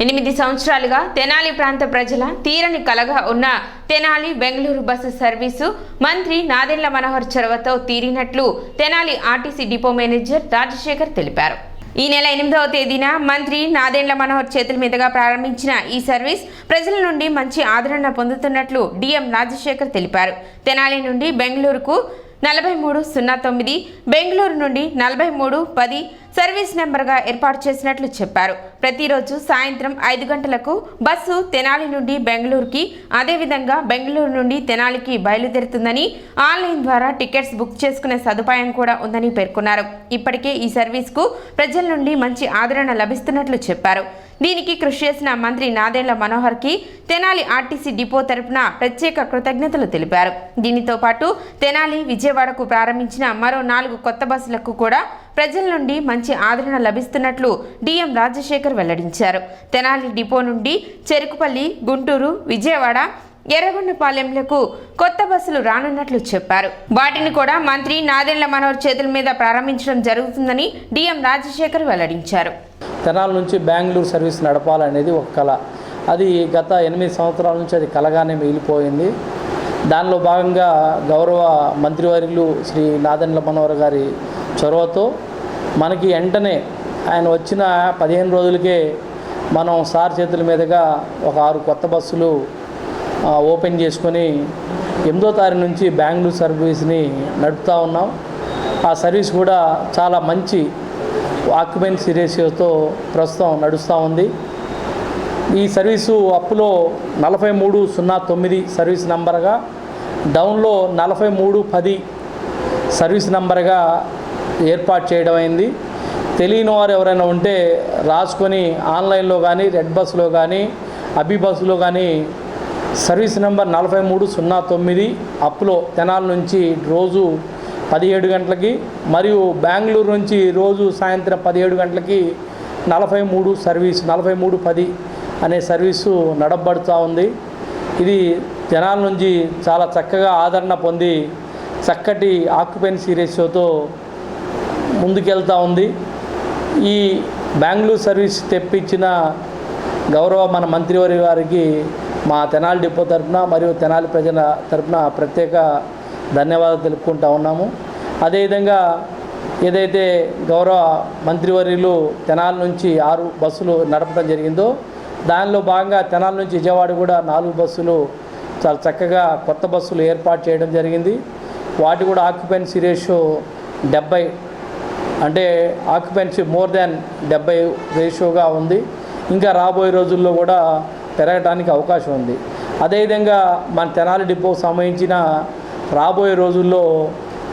8 సంవత్సరాలుగా తెనాలి ప్రాంత ప్రజల తీరని కలగా ఉన్న తెనాలి బెంగళూరు బస్సు సర్వీసు మంత్రి నాదెండ్ల మనోహర్ చొరవతో తీరినట్లు Tenali RTC depot manager Rajasekhar తెలిపారు. ఈ నెల 8వ తేదీన మంత్రి నాదెండ్ల మనోహర్ చేతుల మీదుగా ప్రారంభించిన ఈ సర్వీస్ ప్రజల నుండి మంచి ఆదరణ పొందుతున్నట్లు డిఎం రాజశేఖర్ తెలిపారు. తెనాలి నుండి బెంగళూరుకు 4309, బెంగళూరు నుండి 4310 సర్వీస్ నెంబర్గా ఏర్పాటు చేసినట్లు చెప్పారు. ప్రతిరోజు సాయంత్రం 5 గంటలకు బస్సు తెనాలి నుండి బెంగళూరుకి, అదేవిధంగా బెంగళూరు నుండి తెనాలికి బయలుదేరుతుందని, ఆన్లైన్ ద్వారా టికెట్స్ బుక్ చేసుకునే సదుపాయం కూడా ఉందని పేర్కొన్నారు. ఇప్పటికే ఈ సర్వీస్కు ప్రజల నుండి మంచి ఆదరణ లభిస్తున్నట్లు చెప్పారు. దీనికి కృషి చేసిన మంత్రి నాదెండ్ల మనోహర్కి తెనాలి ఆర్టీసీ డిపో తరపున ప్రత్యేక కృతజ్ఞతలు తెలిపారు. దీనితో పాటు తెనాలి విజయవాడకు ప్రారంభించిన మరో 4 కొత్త బస్సులకు కూడా ప్రజల నుండి మంచి ఆదరణ లభిస్తున్నట్లు డిఎం రాజశేఖర్ వెల్లడించారు. తెనాలి డిపో నుండి చెరుకుపల్లి, గుంటూరు, విజయవాడ, ఎర్రగొండపాలెంలకు కొత్త బస్సులు రానున్నట్లు చెప్పారు. వాటిని కూడా మంత్రి నాదెండ్ల మనోహర్ చేతుల మీద ప్రారంభించడం జరుగుతుందని డిఎం రాజశేఖర్ వెల్లడించారు. తెనాలి నుంచి బెంగళూరు సర్వీస్ నడపాలనేది ఒక కళ. అది గత 8 సంవత్సరాల నుంచి అది కలగానే మిగిలిపోయింది. దానిలో భాగంగా గౌరవ మంత్రివర్యులు శ్రీ నాదెండ్ల మనోహర్ గారి చొరవతో మనకి వెంటనే ఆయన వచ్చిన 15 రోజులకే మనం సార్ చేతుల మీదుగా ఒక 6 కొత్త బస్సులు ఓపెన్ చేసుకొని 8వ తారీఖు నుంచి బెంగళూరు సర్వీస్ని నడుపుతూ ఉన్నాం. ఆ సర్వీస్ కూడా చాలా మంచి ఆక్యుపెన్సీ రేషియోతో ప్రస్తుతం నడుస్తూ ఉంది. ఈ సర్వీసు అప్లో 4309 సర్వీస్ నంబర్గా, డౌన్లో 4310 సర్వీస్ నంబర్గా ఏర్పాటు చేయడం అయింది. తెలియని వారు ఎవరైనా ఉంటే రాసుకొని ఆన్లైన్లో కానీ, రెడ్ బస్సులో కానీ, అభి బస్సులో కానీ సర్వీస్ నెంబర్ 4309 అప్లో తెనాలి నుంచి రోజు 17 గంటలకి, మరియు బెంగళూరు నుంచి రోజు సాయంత్రం 17 గంటలకి 4310 అనే సర్వీసు నడపబడుతూ ఉంది. ఇది తెనాలి నుంచి చాలా చక్కగా ఆదరణ పొంది చక్కటి ఆక్యుపెన్సీ రేషియోతో ముందుకెళ్తూ ఉంది. ఈ బెంగళూరు సర్వీస్ తెప్పించిన గౌరవ మన మంత్రివర్య గారికి మా తెనాలి డిపో తరఫున మరియు తెనాలి ప్రజల తరఫున ప్రత్యేక ధన్యవాదాలు తెలుపుకుంటూ ఉన్నాము. అదేవిధంగా ఏదైతే గౌరవ మంత్రివర్యులు తెనాలి నుంచి 6 బస్సులు నడపడం జరిగిందో, దానిలో భాగంగా తెనాలి నుంచి విజయవాడ కూడా 4 బస్సులు చాలా చక్కగా కొత్త బస్సులు ఏర్పాటు చేయడం జరిగింది. వాటి కూడా ఆక్యుపెన్సీ రేషియో 70, అంటే ఆక్యుపెన్సీ మోర్ దాన్ 70 రేషియోగా ఉంది. ఇంకా రాబోయే రోజుల్లో కూడా పెరగడానికి అవకాశం ఉంది. అదేవిధంగా మన తెనాలి డిపోకు సంబంధించిన రాబోయే రోజుల్లో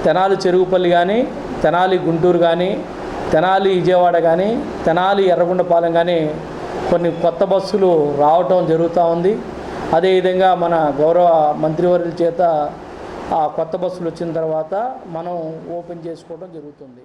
తెనాలి చెరుకుపల్లి కానీ, తెనాలి గుంటూరు కానీ, తెనాలి విజయవాడ కానీ, తెనాలి ఎర్రగొండపాలెం కానీ కొన్ని కొత్త బస్సులు రావటం జరుగుతూ ఉంది. అదేవిధంగా మన గౌరవ మంత్రివర్యుల చేత ఆ కొత్త బస్సులు వచ్చిన తర్వాత మనం ఓపెన్ చేసుకోవడం జరుగుతుంది.